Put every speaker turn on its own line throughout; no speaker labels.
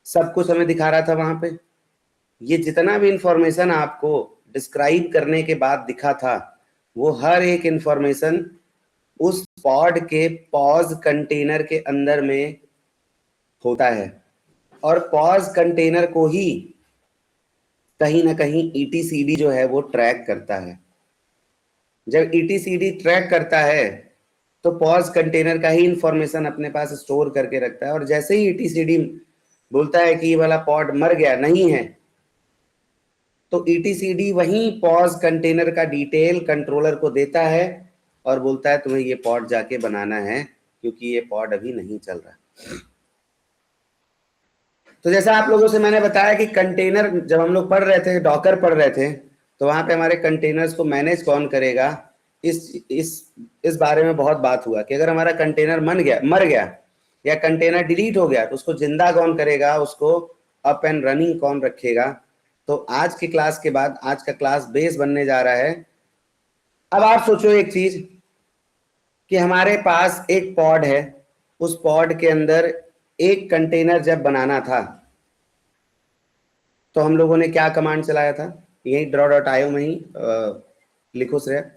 सब कुछ हमें दिखा रहा था वहां पे। ये जितना भी इंफॉर्मेशन आपको डिस्क्राइब करने के बाद दिखा था, वो हर एक इंफॉर्मेशन उस पॉड के पॉज कंटेनर के अंदर में होता है, और पॉज कंटेनर को ही कहीं ना कहीं ईटीसीडी जो है वो ट्रैक करता है। जब ईटीसीडी ट्रैक करता है तो पॉज कंटेनर का ही इंफॉर्मेशन अपने पास स्टोर करके रखता है, और जैसे ही ईटीसीडी बोलता है कि ये वाला पॉड मर गया, नहीं है, तो ईटीसीडी वहीं पॉज कंटेनर का डिटेल कंट्रोलर को देता है और बोलता है तुम्हें ये पॉड जाके बनाना है, क्योंकि ये पॉड अभी नहीं चल रहा। तो जैसा आप लोगों से मैंने बताया कि कंटेनर, जब हम लोग पढ़ रहे थे, डॉकर पढ़ रहे थे, तो वहां पे हमारे कंटेनर्स को मैनेज कौन करेगा, इस बारे में बहुत बात हुआ कि अगर हमारा कंटेनर मर गया या कंटेनर डिलीट हो गया तो उसको जिंदा कौन करेगा, उसको अप एंड रनिंग कौन रखेगा। तो आज की क्लास के बाद आज का क्लास बेस बनने जा रहा है। अब आप सोचो एक चीज कि हमारे पास एक पॉड है, उस पॉड के अंदर एक कंटेनर जब बनाना था तो हम लोगों ने क्या कमांड चलाया था, यही draw.io में ही लिखो श्रेय।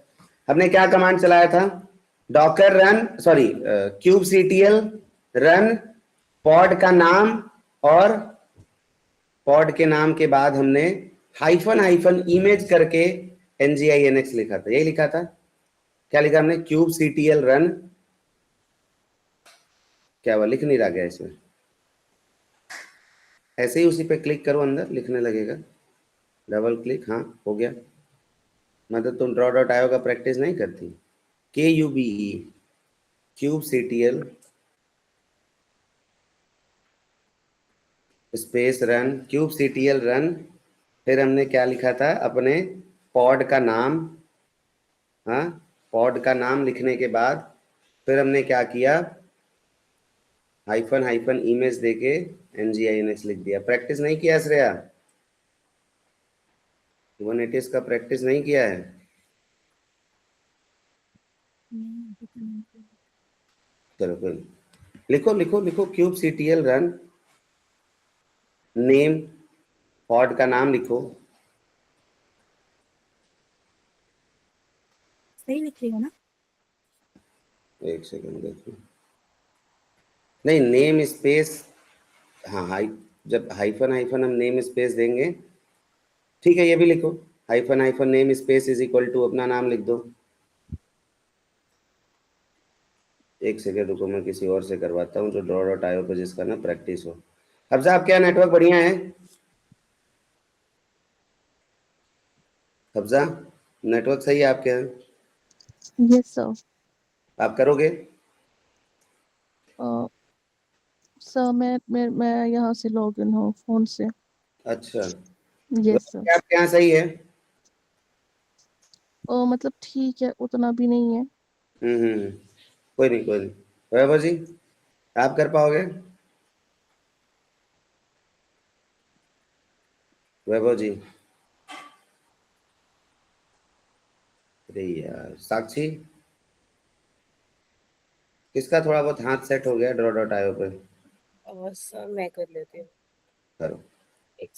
हमने क्या कमांड चलाया था, Docker run kubectl run pod का नाम, और पॉड के नाम के बाद हमने हाइफन इमेज करके nginx लिखा था। यही लिखा था, क्या लिखा हमने, kubectl रन, क्या हुआ, लिख नहीं रहा गया इसमें, ऐसे ही उसी पे क्लिक करो, अंदर लिखने लगेगा, डबल क्लिक, हाँ हो गया। मतलब तुम draw.io का प्रैक्टिस नहीं करती। kubectl space run, kubectl run, फिर हमने क्या लिखा था, अपने पॉड का नाम, हाँ पॉड का नाम लिखने के बाद फिर हमने क्या किया, हाइफन इमेज देके nginx लिख दिया। प्रैक्टिस नहीं किया श्रेया, 180 का प्रैक्टिस नहीं किया है? चलो कोई, लिखो लिखो लिखो, kubectl रन, नेम, पॉड का नाम लिखो।
सही लिखेगा ना?
एक सेकंड देखो, नहीं नेम स्पेस, हाँ जब हाइफन हम नेम स्पेस देंगे, ठीक है, ये भी लिखो, hyphen name space is equal to अपना नाम लिख दो। एक सेकंड रुको, मैं किसी और से करवाता हूँ जो draw.io पे जिसका ना प्रैक्टिस हो। हफ्जा आप क्या नेटवर्क बढ़िया है? हफ्जा नेटवर्क सही है आपके यहाँ?
Yes sir.
आप करोगे?
सर मैं यहाँ से लॉग इन हूँ फोन से।
अच्छा,
यस सर।
आपके यहाँ सही है?
मतलब ठीक है, उतना भी नहीं है।
कोई नहीं कोई नहीं। वैभव जी आप कर पाओगे? वैभव जी, अरे यार साक्षी, किसका थोड़ा बहुत हाथ सेट हो गया draw.io पे?
सर मैं कर लेती हूँ।
करो।
एक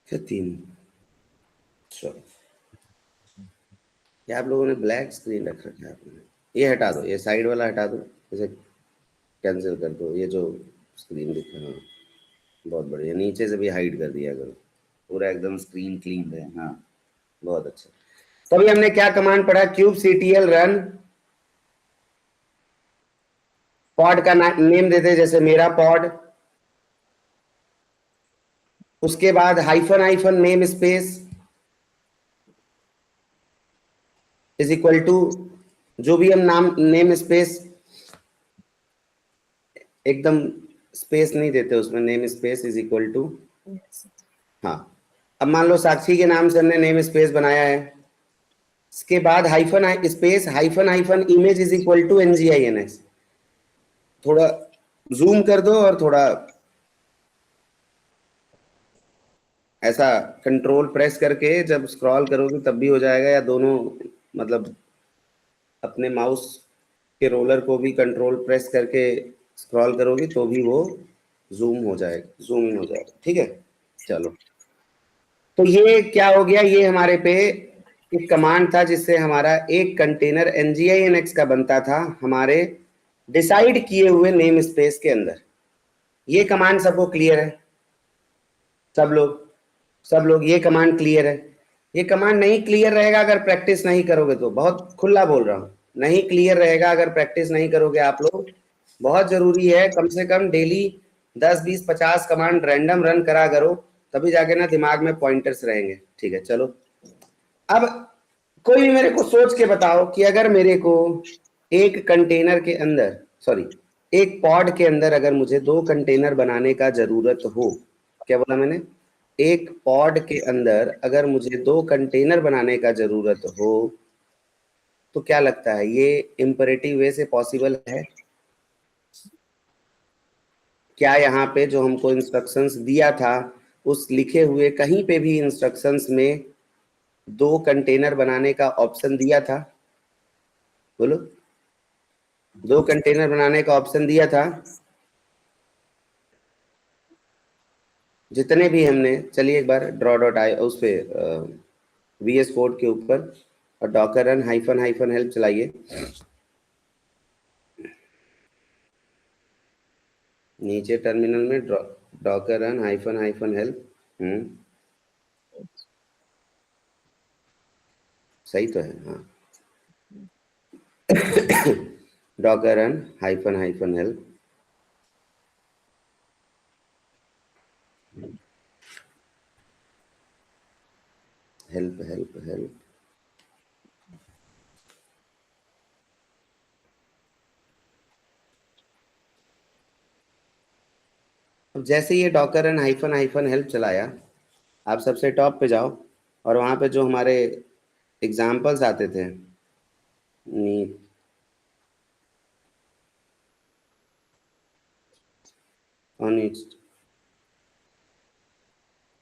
क्या 3? चलो, ये आप लोगों ने ब्लैक स्क्रीन रख रखा है आपने, ये हटा दो, ये साइड वाला हटा दो, इसे कैंसिल कर दो, ये जो स्क्रीन दिख रहा है, बहुत बढ़िया, नीचे से भी हाइड कर दिया करो, पूरा एकदम स्क्रीन क्लीन है। हाँ बहुत अच्छा। तो अभी हमने क्या कमांड पढ़ा, kubectl रन, पॉड का नेम देते जैसे मेरा पॉड, उसके बाद hyphen name space is equal to, जो भी हम नाम नेम स्पेस एकदम स्पेस नहीं देते उसमें, name space is equal to,
Yes.
हाँ। अब मान लो साक्षी के नाम से हमने नेम स्पेस बनाया है, इसके बाद hyphen space hyphen hyphen image is equal to NGINX। थोड़ा जूम कर दो और थोड़ा ऐसा कंट्रोल प्रेस करके जब स्क्रॉल करोगे तब भी हो जाएगा, या दोनों मतलब अपने माउस के रोलर को भी कंट्रोल प्रेस करके स्क्रॉल करोगे तो भी वो जूम हो जाएगा, जूम इन हो जाएगा, ठीक है। चलो, तो ये क्या हो गया, ये हमारे पे एक कमांड था जिससे हमारा एक कंटेनर NGINX का बनता था हमारे डिसाइड किए हुए नेम स्पेस के अंदर। ये कमांड सबको क्लियर है? सब लोग ये कमांड क्लियर है? ये कमांड नहीं क्लियर रहेगा अगर प्रैक्टिस नहीं करोगे तो, बहुत खुला बोल रहा हूं, नहीं क्लियर रहेगा अगर प्रैक्टिस नहीं करोगे आप लोग। बहुत जरूरी है, कम से कम डेली 10 20 50 कमांड रैंडम रन करा करो, तभी जाके ना दिमाग में पॉइंटर्स रहेंगे, ठीक है। चलो, अब कोई भी मेरे को सोच के बताओ कि अगर मेरे को एक कंटेनर के अंदर, सॉरी, एक पॉड के अंदर अगर मुझे 2 कंटेनर बनाने का जरूरत हो, क्या बोला मैंने, एक पॉड के अंदर अगर मुझे 2 कंटेनर बनाने का जरूरत हो, तो क्या लगता है ये इंपरेटिव वे से पॉसिबल है? क्या यहाँ पे जो हमको इंस्ट्रक्शंस दिया था उस लिखे हुए कहीं पे भी इंस्ट्रक्शंस में 2 कंटेनर बनाने का ऑप्शन दिया था? बोलो, 2 कंटेनर बनाने का ऑप्शन दिया था? जितने भी हमने, चलिए एक बार ड्रॉ डॉट आई उस पे VS कोड के ऊपर और Docker run hyphen hyphen help चलाइए, नीचे टर्मिनल में Docker run hyphen hyphen help, सही तो है, हाँ। Docker run hyphen hyphen help, help help help, अब जैसे ये Docker run hyphen hyphen help चलाया, आप सबसे टॉप पे जाओ और वहां पे जो हमारे एग्जाम्पल्स आते थे,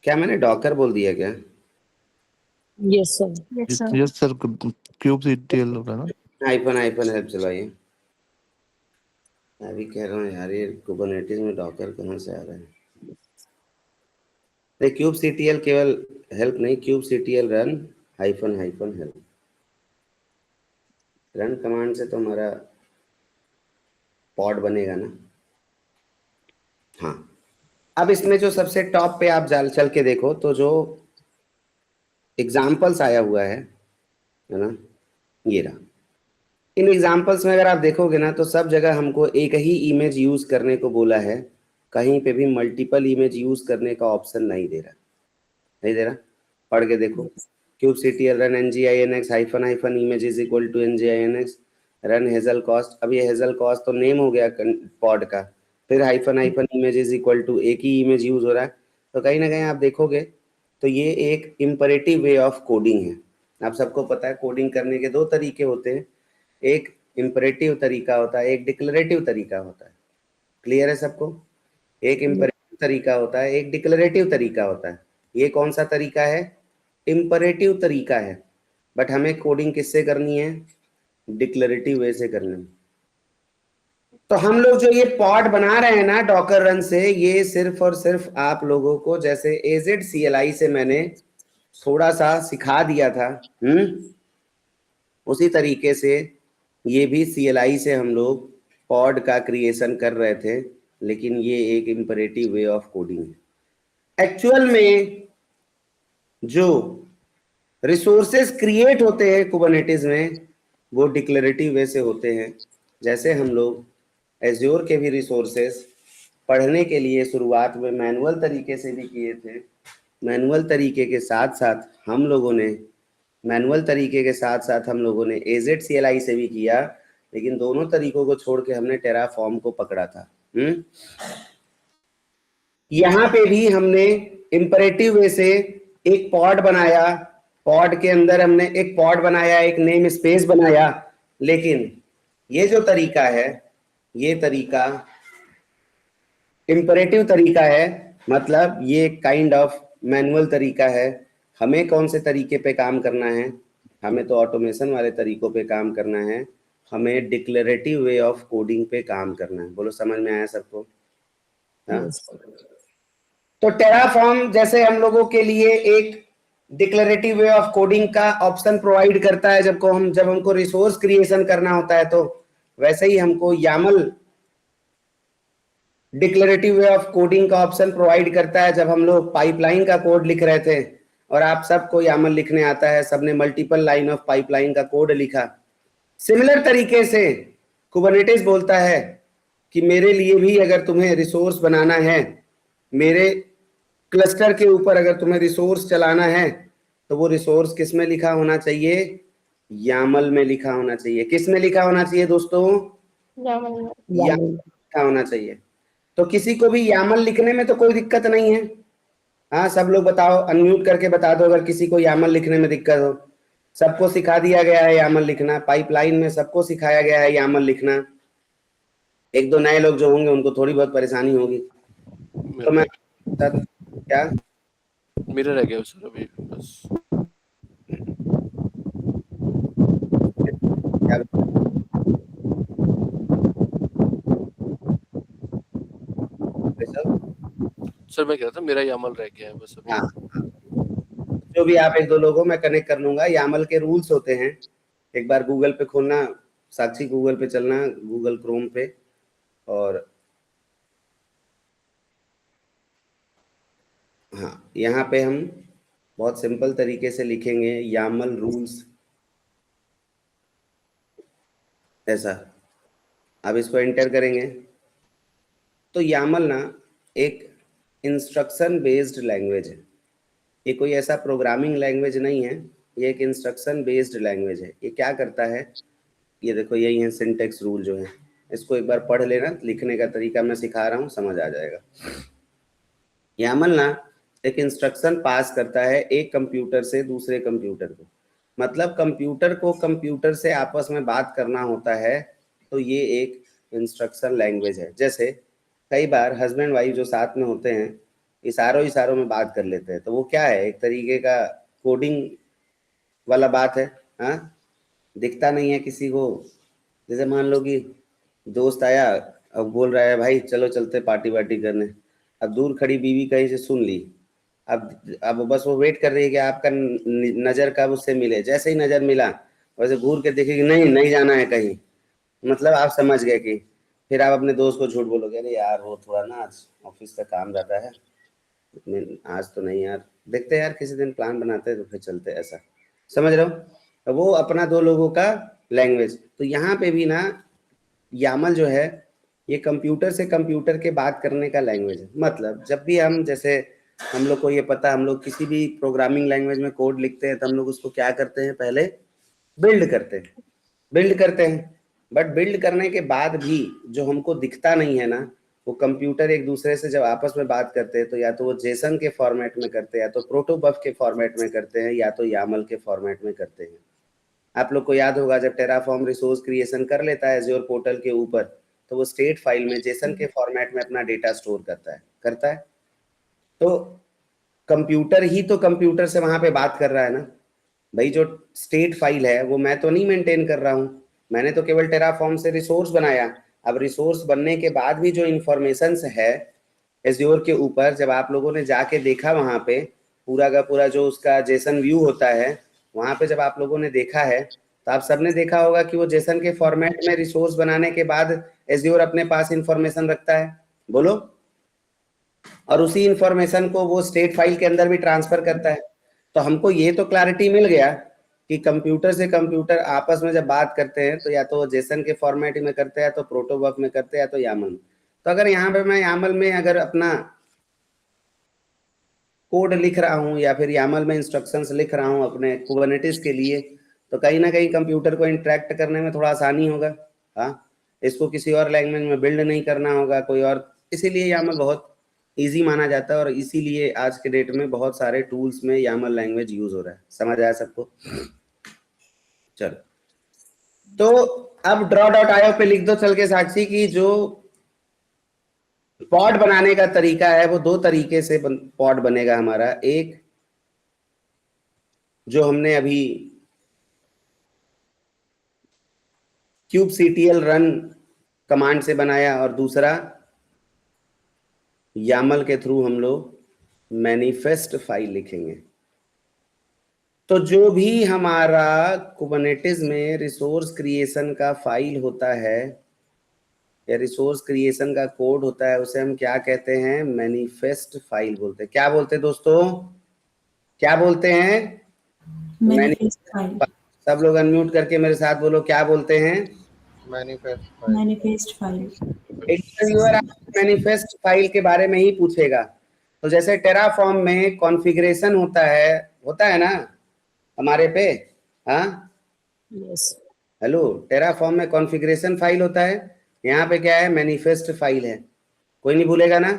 क्या मैंने डॉकर बोल दिया क्या?
Yes, sir.
Yes, sir.
Yes sir, kubectl होगा ना।
हाइफन हाइफन हेल्प चलाइए। मैं भी कह रहा हूँ यार, ये कुबरनेटिस में डॉकर कहाँ से आ रहा है? नहीं, kubectl केवल हेल्प नहीं, kubectl run hyphen hyphen help, run command से तो हमारा पॉड बनेगा ना। हाँ, अब इसमें जो सबसे टॉप पे आप चल के देखो तो जो एग्जाम्पल्स आया हुआ है ना, ये रहा। इन एग्जाम्पल्स में अगर आप देखोगे ना तो सब जगह हमको एक ही इमेज यूज करने को बोला है, कहीं पे भी मल्टीपल इमेज यूज करने का ऑप्शन नहीं दे रहा, नहीं दे रहा। पढ़ के देखो, kubectl run NGINX hyphen hyphen image is equal to NGINX run Hazelcast. अब ये हेजल कॉस्ट तो नेम हो गया पॉड का, फिर hyphen hyphen image is equal to एक ही इमेज यूज हो रहा है, तो कहीं ना कहीं आप देखोगे तो ये एक इम्परेटिव वे ऑफ कोडिंग है। आप सबको पता है कोडिंग करने के 2 तरीके होते हैं, एक इम्परेटिव तरीका होता है, एक डिक्लेरेटिव तरीका होता है। क्लियर है सबको? एक इम्परेटिव तरीका होता है, एक डिक्लेरेटिव तरीका होता है। ये कौन सा तरीका है? इम्परेटिव तरीका है, बट हमें कोडिंग किससे करनी है? डिक्लेरेटिव वे से करनी है। तो हम लोग जो ये पॉड बना रहे हैं ना डॉकर रन से, ये सिर्फ और सिर्फ आप लोगों को जैसे AZ CLI से मैंने थोड़ा सा सिखा दिया था, उसी तरीके से ये भी CLI से हम लोग पॉड का क्रिएशन कर रहे थे, लेकिन ये एक इम्परेटिव वे ऑफ कोडिंग है। एक्चुअल में जो रिसोर्सेज क्रिएट होते हैं कुबरनेटिस में वो डिक्लेरेटिव वे से होते हैं। जैसे हम लोग एज्योर के भी रिसोर्सेज पढ़ने के लिए शुरुआत में मैनुअल तरीके से भी किए थे, मैनुअल तरीके के साथ साथ हम लोगों ने AZ CLI से भी किया, लेकिन दोनों तरीकों को छोड़ के हमने टेराफॉर्म को पकड़ा था। यहां पे भी हमने इंपरेटिव वे से एक पॉड बनाया, पॉड के अंदर हमने एक पॉड बनाया, एक नेम स्पेस बनाया, लेकिन ये जो तरीका है, ये तरीका इंपरेटिव तरीका है, मतलब ये काइंड ऑफ मैनुअल तरीका है। हमें कौन से तरीके पे काम करना है? हमें तो ऑटोमेशन वाले तरीकों पे काम करना है, हमें डिक्लेरेटिव वे ऑफ कोडिंग पे काम करना है। बोलो समझ में आया सबको? हाँ?
Yes, sir.
तो टेराफॉर्म जैसे हम लोगों के लिए एक डिक्लेरेटिव वे ऑफ कोडिंग का ऑप्शन प्रोवाइड करता है जब हमको रिसोर्स क्रिएशन करना होता है, तो वैसे ही हमको Yamala declarative way of coding का ऑप्शन प्रोवाइड करता है। जब हम लोग पाइपलाइन का कोड लिख रहे थे, और आप सबको यामल लिखने आता है, सबने मल्टीपल लाइन ऑफ पाइपलाइन का कोड लिखा। सिमिलर तरीके से कुबरनेटिस बोलता है कि मेरे लिए भी अगर तुम्हें रिसोर्स बनाना है, मेरे क्लस्टर के ऊपर अगर तुम्हें रिसोर्स चलाना है, तो वो रिसोर्स किस में लिखा होना चाहिए? यामल में लिखा होना चाहिए। किस में लिखा होना चाहिए दोस्तों? यामल लिखा होना चाहिए। तो किसी को भी यामल लिखने में तो कोई दिक्कत नहीं है। हाँ, सब लोग बताओ, अनम्यूट करके बता दो अगर किसी को यामल लिखने में दिक्कत हो। सबको सिखा दिया गया है यामल लिखना, पाइपलाइन में सबको सिखाया गया है यामल लिखना। एक दो नए लोग जो होंगे उनको थोड़ी बहुत परेशानी होगी। तो मैं क्या
मेरा रह गया सर अभी बस।
क्या
सर मैं कह रहा था मेरा यामल रह गया है बस अभी।
हाँ, जो भी आप एक दो लोगों मैं कनेक्ट कर लूंगा। यामल के रूल्स होते हैं, एक बार गूगल पे खोलना, साक्षी गूगल पे चलना, गूगल क्रोम पे, और हाँ, यहाँ पे हम बहुत सिंपल तरीके से लिखेंगे यामल रूल्स, ऐसा। अब इसको एंटर करेंगे तो यामल ना एक इंस्ट्रक्शन बेस्ड लैंग्वेज है। ये कोई ऐसा प्रोग्रामिंग लैंग्वेज नहीं है, ये एक इंस्ट्रक्शन बेस्ड लैंग्वेज है। ये क्या करता है, ये देखो, यही है सिंटेक्स रूल जो है। इसको एक बार पढ़ लेना, लिखने का तरीका मैं सिखा रहा हूँ, समझ आ जाएगा। यामल ना एक इंस्ट्रक्शन पास करता है एक कंप्यूटर से दूसरे कंप्यूटर को, मतलब कंप्यूटर को कंप्यूटर से आपस में बात करना होता है, तो ये एक इंस्ट्रक्शन लैंग्वेज है। जैसे कई बार हस्बैंड वाइफ जो साथ में होते हैं, इशारों में बात कर लेते हैं, तो वो क्या है, एक तरीके का कोडिंग वाला बात है। हाँ, दिखता नहीं है किसी को। जैसे मान लो कि दोस्त आया, अब बोल रहा है भाई चलो चलते पार्टी वार्टी करने। अब दूर खड़ी बीवी कहीं से सुन ली, अब बस वो वेट कर रही है कि आपका नजर कब उससे मिले। जैसे ही नजर मिला, वैसे घूर के देखेगी, नहीं जाना है कहीं, मतलब आप समझ गए कि फिर आप अपने दोस्त को झूठ बोलोगे, अरे यार वो थोड़ा ना आज ऑफिस का काम रहता है, आज तो नहीं यार, देखते यार किसी दिन प्लान बनाते हैं तो फिर चलते, ऐसा। समझ रहे हो? तो वो अपना दो लोगों का लैंग्वेज। तो यहाँ पे भी ना यामल जो है, ये कंप्यूटर से कंप्यूटर के बात करने का लैंग्वेज है। मतलब जब भी हम, जैसे हम लोग को ये पता, हम लोग किसी भी प्रोग्रामिंग लैंग्वेज में कोड लिखते हैं तो हम लोग उसको क्या करते हैं, पहले बिल्ड करते हैं। बट बिल्ड करने के बाद भी जो हमको दिखता नहीं है ना, वो कंप्यूटर एक दूसरे से जब आपस में बात करते हैं, तो या तो वो जेसन के फॉर्मेट में करते हैं, या तो प्रोटोबफ के फॉर्मेट में करते हैं, या तो यामल के फॉर्मेट में करते हैं। आप लोग को याद होगा, जब टेराफॉर्म रिसोर्स क्रिएशन कर लेता है एज़्योर पोर्टल के ऊपर, तो वो स्टेट फाइल में जेसन के फॉर्मेट में अपना डेटा स्टोर करता है। तो कंप्यूटर ही तो कंप्यूटर से वहां पे बात कर रहा है ना भाई। जो स्टेट फाइल है वो मैं तो नहीं मेंटेन कर रहा हूँ, मैंने तो केवल टेराफॉर्म से रिसोर्स बनाया। अब रिसोर्स बनने के बाद भी जो इंफॉर्मेशन है एज़्योर के ऊपर, जब आप लोगों ने जाके देखा वहां पे पूरा का पूरा जो उसका जेसन व्यू होता है, वहां पे जब आप लोगों ने देखा है, तो आप सबने देखा होगा कि वो जेसन के फॉर्मेट में रिसोर्स बनाने के बाद एज़्योर अपने पास इंफॉर्मेशन रखता है। बोलो। और उसी इंफॉर्मेशन को वो स्टेट फाइल के अंदर भी ट्रांसफर करता है। तो हमको ये तो क्लैरिटी मिल गया कि कंप्यूटर से कंप्यूटर आपस में जब बात करते हैं, तो या तो जेसन के फॉर्मेट में करते हैं, या तो प्रोटोबफ में करते हैं, या तो यामल। तो अगर यहाँ पे मैं यामल में अगर अपना कोड लिख रहा हूँ, या फिर यामल में इंस्ट्रक्शंस लिख रहा हूँ अपने कुबरनेटिस के लिए, तो कहीं ना कहीं कंप्यूटर को इंटरेक्ट करने में थोड़ा आसानी होगा। हाँ, इसको किसी और लैंग्वेज में बिल्ड नहीं करना होगा कोई और, इसीलिए YAML बहुत इजी माना जाता है और इसीलिए आज के डेट में बहुत सारे टूल्स में YAML लैंग्वेज यूज हो रहा है। समझ आया सबको? चलो, तो अब draw.io पे लिख दो चल के साक्षी की जो पॉड बनाने का तरीका है वो दो तरीके से पॉड बनेगा हमारा। एक जो हमने अभी kubectl रन कमांड से बनाया और दूसरा YAML के थ्रू हम लोग मैनिफेस्ट फाइल लिखेंगे। तो जो भी हमारा कुबरनेटिस में रिसोर्स क्रिएशन का फाइल होता है या रिसोर्स क्रिएशन का कोड होता है उसे हम क्या कहते हैं? मैनिफेस्ट फाइल बोलते हैं। क्या बोलते हैं दोस्तों? क्या बोलते हैं?
Manifest file.
सब लोग अनम्यूट करके मेरे साथ बोलो, क्या बोलते हैं?
Manifest file.
Interviewer manifest file के बारे में ही पूछेगा। तो जैसे टेराफॉर्म में कॉन्फ़िगरेशन होता है ना हमारे पे, हाँ
Yes.
हेलो, टेराफॉर्म में कॉन्फ़िगरेशन फाइल होता है, यहाँ पे क्या है? मैनिफेस्ट फाइल है। कोई नहीं भूलेगा ना?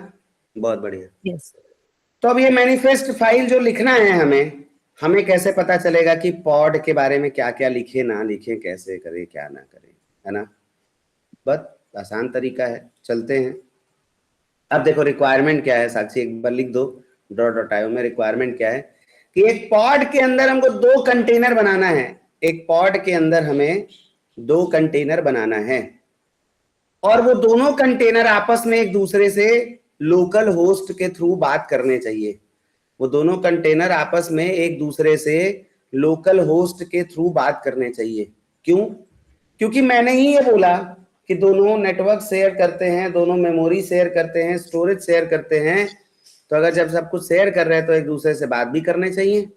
बहुत बढ़िया।
Yes.
तो अब ये मैनिफेस्ट फाइल जो लिखना है हमें कैसे पता चलेगा कि पॉड के बारे में क्या क्या लिखे ना लिखे, कैसे करें क्या ना करें, है ना? बहुत आसान तरीका है, चलते हैं। अब देखो रिक्वायरमेंट क्या है साक्षी, एक बार लिख दो draw.io में रिक्वायरमेंट क्या है कि एक पॉड के अंदर हमको 2 कंटेनर बनाना है। एक पॉड के अंदर हमें 2 कंटेनर बनाना है और वो दोनों कंटेनर आपस में एक दूसरे से लोकल होस्ट के थ्रू बात करने चाहिए। वो दोनों कंटेनर आपस में एक दूसरे से लोकल होस्ट के थ्रू बात करने चाहिए। क्यों? क्योंकि मैंने ही ये बोला कि दोनों नेटवर्क शेयर करते हैं, दोनों मेमोरी शेयर करते हैं, स्टोरेज शेयर करते हैं। तो अगर जब सब कुछ शेयर कर रहे हैं तो एक दूसरे से बात भी करने चाहिए।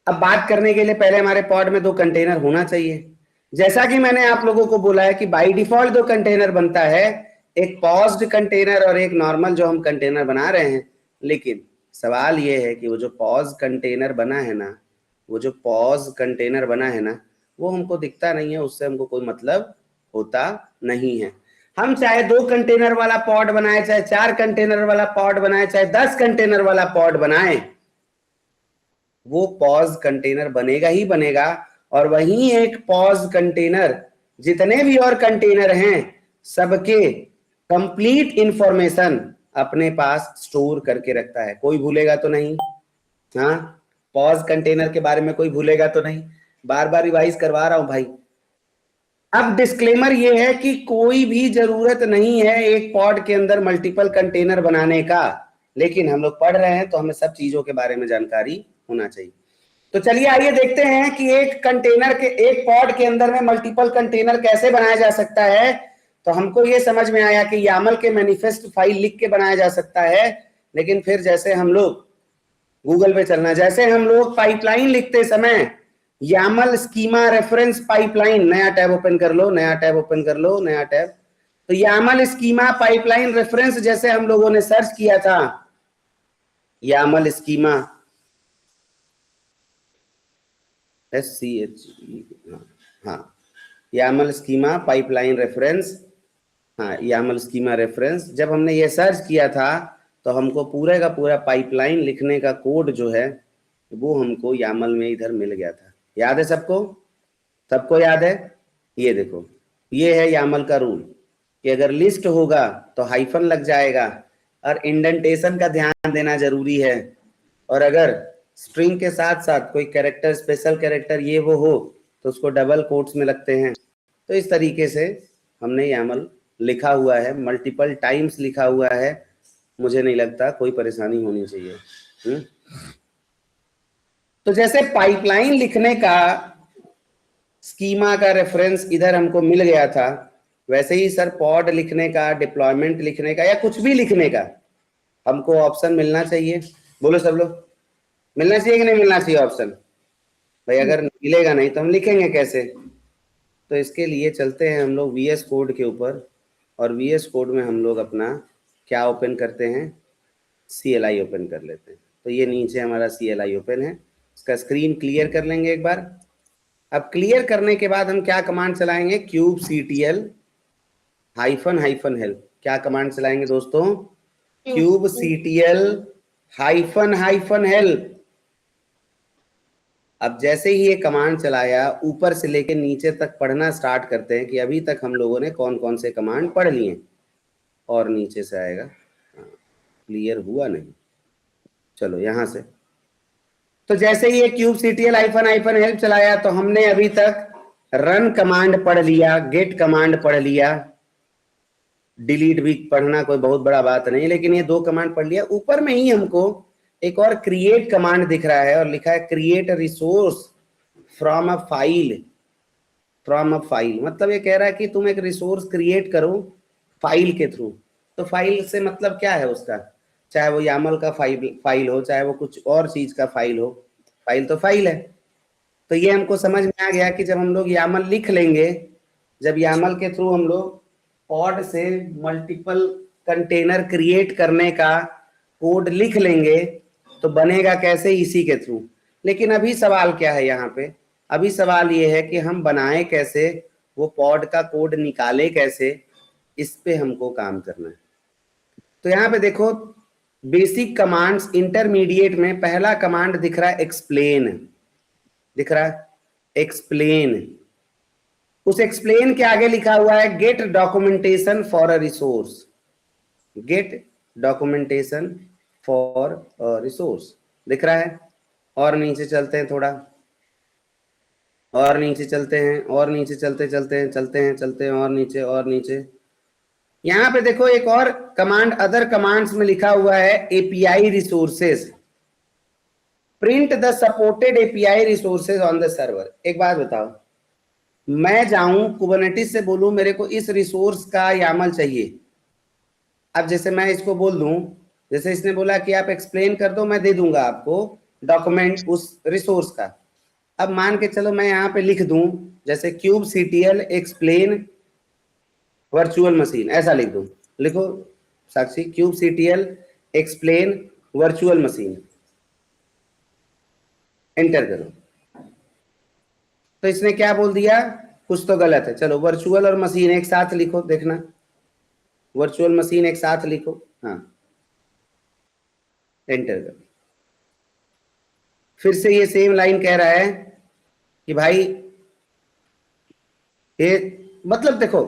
अब बात करने के लिए पहले हमारे पॉड में 2 कंटेनर होना चाहिए। जैसा कि मैंने आप लोगों को बोला है कि बाय डिफॉल्ट 2 कंटेनर बनता है, एक पॉज्ड कंटेनर और एक नॉर्मल जो हम कंटेनर बना रहे हैं। लेकिन सवाल ये है कि वो जो पॉज कंटेनर बना है ना, वो जो पॉज कंटेनर बना है ना, वो हमको दिखता नहीं है, उससे हमको कोई मतलब होता नहीं है। हम चाहे 2 कंटेनर वाला पॉड बनाए, चाहे 4 कंटेनर वाला पॉड बनाए, चाहे 10 कंटेनर वाला पॉड बनाए, वो पॉज कंटेनर बनेगा ही बनेगा। और वही एक पॉज कंटेनर जितने भी और कंटेनर हैं सबके कंप्लीट इंफॉर्मेशन अपने पास स्टोर करके रखता है। कोई भूलेगा तो नहीं? हाँ, पॉज कंटेनर के बारे में कोई भूलेगा तो नहीं? बार बार रिवाइज करवा रहा हूं भाई। अब डिस्क्लेमर ये है कि कोई भी जरूरत नहीं है एक पॉड के अंदर मल्टीपल कंटेनर बनाने का, लेकिन हम लोग पढ़ रहे हैं तो हमें सब चीजों के बारे में जानकारी होना चाहिए। तो चलिए आइए देखते हैं कि एक पॉड के अंदर में मल्टीपल कंटेनर कैसे बनाया जा सकता है। तो हमको ये समझ में आया कि YAML के मैनिफेस्ट फाइल लिख के बनाया जा सकता है। लेकिन फिर जैसे हम लोग गूगल पे चलना, जैसे हम लोग पाइपलाइन लिखते समय YAML स्कीमा रेफरेंस पाइपलाइन, नया टैब ओपन कर लो, नया टैब ओपन कर लो, नया टैब। तो YAML स्कीमा पाइपलाइन रेफरेंस जैसे हम लोगों ने सर्च किया था, YAML स्कीमा SCH, हाँ YAML स्कीमा पाइपलाइन रेफरेंस, हाँ YAML स्कीमा रेफरेंस। जब हमने ये सर्च किया था तो हमको पूरे का पूरा पाइपलाइन लिखने का कोड जो है वो हमको YAML में इधर मिल गया था। याद है सबको? सबको याद है? ये देखो, ये है YAML का रूल कि अगर लिस्ट होगा तो हाइफन लग जाएगा और इंडेंटेशन का ध्यान देना जरूरी है। और अगर स्ट्रिंग के साथ साथ कोई कैरेक्टर, स्पेशल कैरेक्टर ये वो हो तो उसको डबल कोट्स में लगते हैं। तो इस तरीके से हमने YAML लिखा हुआ है, मल्टीपल टाइम्स लिखा हुआ है। मुझे नहीं लगता कोई परेशानी होनी चाहिए। तो जैसे पाइपलाइन लिखने का स्कीमा का रेफरेंस इधर हमको मिल गया था, वैसे ही सर पॉड लिखने का, डिप्लॉयमेंट लिखने का या कुछ भी लिखने का हमको ऑप्शन मिलना चाहिए। बोलो सब लोग, मिलना चाहिए कि नहीं मिलना चाहिए ऑप्शन? भाई अगर मिलेगा नहीं तो हम लिखेंगे कैसे? तो इसके लिए चलते हैं हम लोग VS कोड के ऊपर और VS कोड में हम लोग अपना क्या ओपन करते हैं? CLI ओपन कर लेते हैं। तो ये नीचे हमारा CLI ओपन है, इसका स्क्रीन क्लियर कर लेंगे एक बार। अब क्लियर करने के बाद हम क्या कमांड चलाएंगे, kubectl हाइफन हाइफन हेल्प। क्या कमांड चलाएंगे दोस्तों, kubectl हाइफन हाइफन हेल्प। अब जैसे ही ये कमांड चलाया, ऊपर से लेके नीचे तक पढ़ना स्टार्ट करते हैं कि अभी तक हम लोगों ने कौन कौन से कमांड पढ़ लिए। और नीचे से आएगा, क्लियर हुआ नहीं, चलो यहां से। तो जैसे ही ये kubectl हाइफन हाइफन हेल्प चलाया, तो हमने अभी तक रन कमांड पढ़ लिया, गेट कमांड पढ़ लिया, डिलीट भी पढ़ना कोई बहुत बड़ा बात नहीं, लेकिन ये 2 कमांड पढ़ लिया। ऊपर में ही हमको एक और क्रिएट कमांड दिख रहा है और लिखा है create resource from a file. From a file मतलब ये कह रहा है कि तुम एक रिसोर्स क्रिएट करो फाइल के थ्रू। तो फाइल से मतलब क्या है उसका, चाहे वो यामल का फाइल हो, चाहे वो कुछ और चीज का फाइल हो, फाइल तो फाइल है। तो ये हमको समझ में आ गया कि जब हम लोग यामल लिख लेंगे, जब यामल के थ्रू हम लोग पॉड से मल्टीपल कंटेनर क्रिएट करने का कोड लिख लेंगे, तो बनेगा कैसे, इसी के थ्रू। लेकिन अभी सवाल क्या है यहाँ पे, अभी सवाल ये है कि हम बनाए कैसे, वो पॉड का कोड निकाले कैसे, इस पे हमको काम करना है। तो यहाँ पे देखो बेसिक कमांड्स, इंटरमीडिएट में पहला कमांड दिख रहा है एक्सप्लेन, दिख रहा है एक्सप्लेन। उस एक्सप्लेन के आगे लिखा हुआ है get documentation for a resource, get documentation for a resource दिख रहा है। और नीचे चलते हैं थोड़ा, और नीचे चलते हैं, और नीचे चलते हैं और नीचे और नीचे। यहां पे देखो एक और कमांड अदर कमांड्स में लिखा हुआ है API resources, print the supported API resources on the server. एक बात बताओ, मैं जाऊं कुबरनेटिस से बोलूं मेरे को इस रिसोर्स का यामल चाहिए। अब जैसे मैं इसको बोल दूं, जैसे इसने बोला कि आप एक्सप्लेन कर दो, मैं दे दूंगा आपको डॉक्यूमेंट उस रिसोर्स का। अब मान के चलो मैं यहाँ पे लिख दूं जैसे kubectl एक्सप्लेन वर्चुअल मशीन, ऐसा लिख दूं। लिखो साक्षी, kubectl explain virtual machine, enter करो। तो इसने क्या बोल दिया, कुछ तो गलत है। चलो वर्चुअल और मशीन एक साथ लिखो, देखना वर्चुअल मशीन एक साथ लिखो, हाँ एंटर करो। फिर से ये सेम लाइन कह रहा है कि भाई ये मतलब देखो,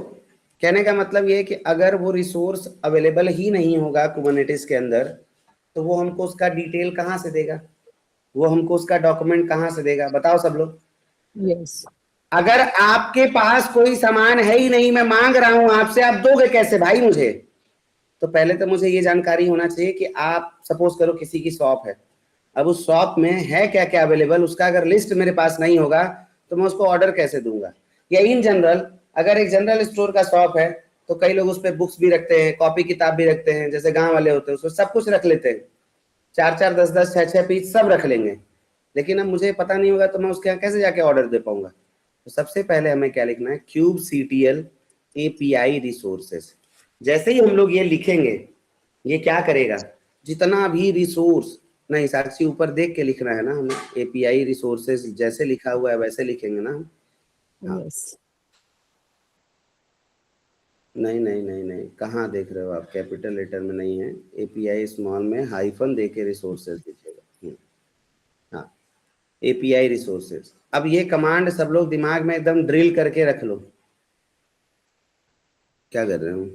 कहने का मतलब ये है कि अगर वो रिसोर्स अवेलेबल ही नहीं होगा कुबरनेटिस के अंदर, तो वो हमको उसका डिटेल कहाँ से देगा, वो हमको उसका डॉक्यूमेंट कहाँ से देगा, बताओ सब लोग।
Yes.
अगर आपके पास कोई सामान है ही नहीं, मैं मांग रहा हूं आपसे, आप दोगे कैसे भाई मुझे। तो पहले तो मुझे ये जानकारी होना चाहिए कि आप सपोज करो किसी की शॉप है, अब उस शॉप में है क्या क्या अवेलेबल, उसका अगर लिस्ट मेरे पास नहीं होगा तो मैं उसको ऑर्डर कैसे दूंगा। या इन जनरल अगर एक जनरल स्टोर का शॉप है तो कई लोग उस पर बुक्स भी रखते हैं, कॉपी किताब भी रखते हैं, जैसे गांव वाले होते हैं उसमें सब कुछ रख लेते हैं, 4-4 10-10 6-6 पीस सब रख लेंगे। लेकिन अब मुझे पता नहीं होगा तो मैं उसके यहाँ कैसे जाके ऑर्डर दे पाऊंगा। तो सबसे पहले हमें क्या लिखना है, kubectl API रिसोर्सेस। जैसे ही हम लोग ये लिखेंगे, ये क्या करेगा, जितना भी रिसोर्स, नहीं साक्षी ऊपर देख के लिखना है ना हमें, एपीआई रिसोर्सेज जैसे लिखा हुआ है वैसे लिखेंगे ना हम। हाँ।
Yes.
नहीं नहीं नहीं नहीं, कहाँ देख रहे हो आप, कैपिटल लेटर में नहीं है, एपीआई स्मॉल में हाइफन दे के रिसोर्सेज लिखेगा। हाँ एपीआई रिसोर्सेज। अब ये कमांड सब लोग दिमाग में एकदम ड्रिल करके रख लो। क्या कर रहे हो,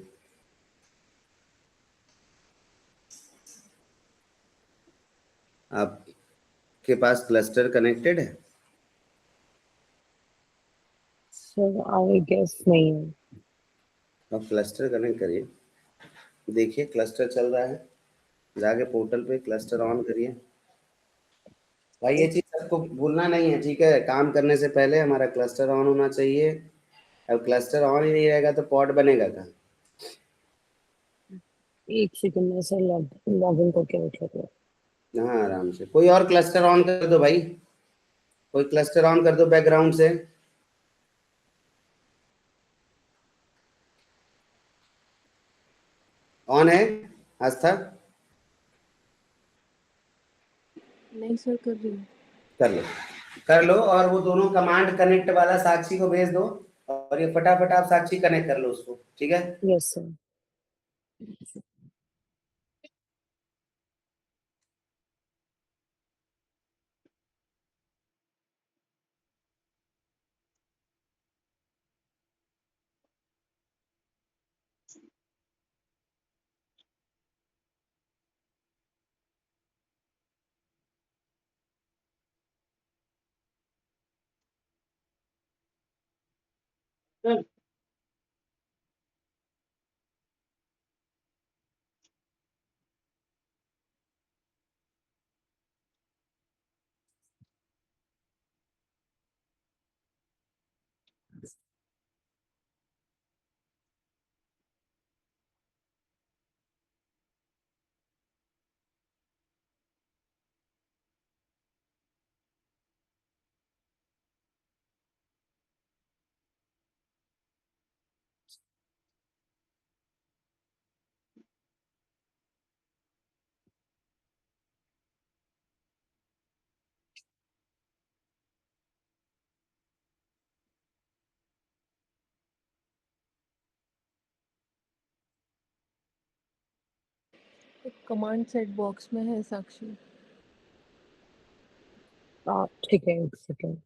आपके पास क्लस्टर कनेक्टेड है?
So I guess नहीं है।
अब क्लस्टर कनेक्ट करिए, देखिए क्लस्टर चल रहा है, जाके पोर्टल पे क्लस्टर ऑन करिए। भाई ये चीज सबको भूलना नहीं है, ठीक है, काम करने से पहले हमारा क्लस्टर ऑन होना चाहिए। अब क्लस्टर ऑन ही नहीं रहेगा तो पॉड बनेगा कहाँ।
एक सेकंड में सर लॉग इन करके उठ लेते हैं।
हाँ आराम से, कोई और क्लस्टर ऑन कर दो भाई, कोई क्लस्टर ऑन कर दो बैकग्राउंड से। ऑन है आस्था?
नहीं सर, कर रही हूँ।
कर लो। कर लो और वो दोनों कमांड कनेक्ट वाला साक्षी को भेज दो और ये फटाफट आप साक्षी कनेक्ट कर लो उसको, ठीक है?
Yes sir.
Command set box में है साक्षी।
ठीक है, एक सेकेंड।